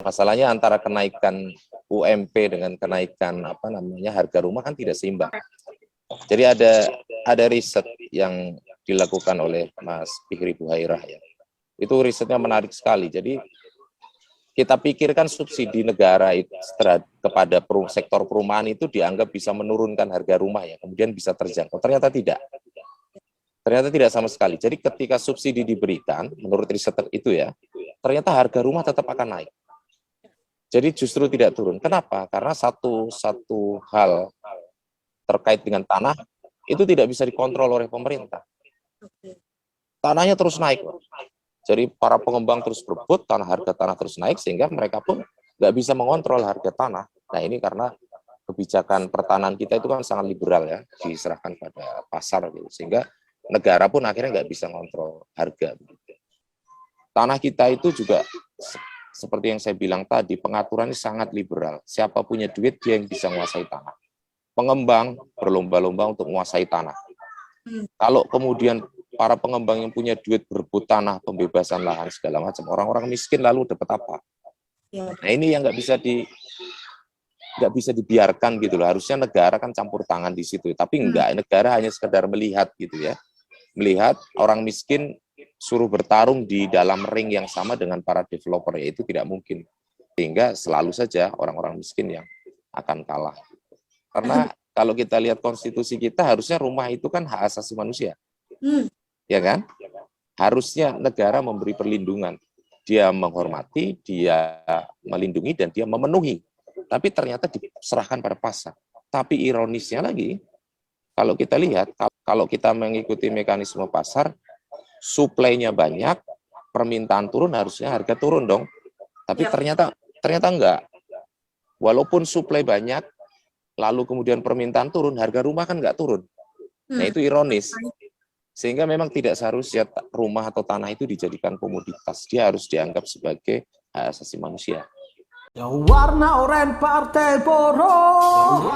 Masalahnya antara kenaikan UMP dengan kenaikan harga rumah kan tidak seimbang. Jadi ada riset yang dilakukan oleh Mas Fikri Buhairah ya. Itu risetnya menarik sekali. Jadi kita pikirkan subsidi negara kepada sektor perumahan itu dianggap bisa menurunkan harga rumah ya, kemudian bisa terjangkau. Ternyata tidak. Ternyata tidak sama sekali. Jadi ketika subsidi diberikan, menurut riset itu ya, ternyata harga rumah tetap akan naik. Jadi justru tidak turun. Kenapa? Karena satu hal terkait dengan tanah itu tidak bisa dikontrol oleh pemerintah. Tanahnya terus naik. Jadi para pengembang terus berebut, harga tanah terus naik, sehingga mereka pun nggak bisa mengontrol harga tanah. Nah ini karena kebijakan pertanahan kita itu kan sangat liberal ya, diserahkan pada pasar gitu, sehingga negara pun akhirnya nggak bisa mengontrol harga. Tanah kita itu juga seperti yang saya bilang tadi, pengaturannya sangat liberal. Siapa punya duit dia yang bisa menguasai tanah. Pengembang berlomba-lomba untuk menguasai tanah. Kalau kemudian para pengembang yang punya duit berebut tanah, pembebasan lahan segala macam, orang-orang miskin lalu dapat apa? Nah ini yang nggak bisa dibiarkan gitu loh. Harusnya negara kan campur tangan di situ, tapi enggak, negara hanya sekedar melihat gitu ya, melihat orang miskin suruh bertarung di dalam ring yang sama dengan para developer, ya itu tidak mungkin, sehingga selalu saja orang-orang miskin yang akan kalah. Karena kalau kita lihat konstitusi kita, harusnya rumah itu kan hak asasi manusia, ya kan? Harusnya negara memberi perlindungan, dia menghormati, dia melindungi, dan dia memenuhi. Tapi ternyata diserahkan pada pasar. Tapi ironisnya lagi, kalau kita lihat, kalau kita mengikuti mekanisme pasar, suplainya banyak, permintaan turun, harusnya harga turun dong. Tapi ternyata enggak. Walaupun suplai banyak, lalu kemudian permintaan turun, harga rumah kan enggak turun. Nah itu ironis. Sehingga memang tidak seharusnya rumah atau tanah itu dijadikan komoditas. Dia harus dianggap sebagai hak asasi manusia. Warna oranye partai buruh,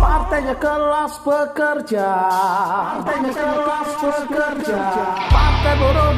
partainya kelas pekerja, partai buruh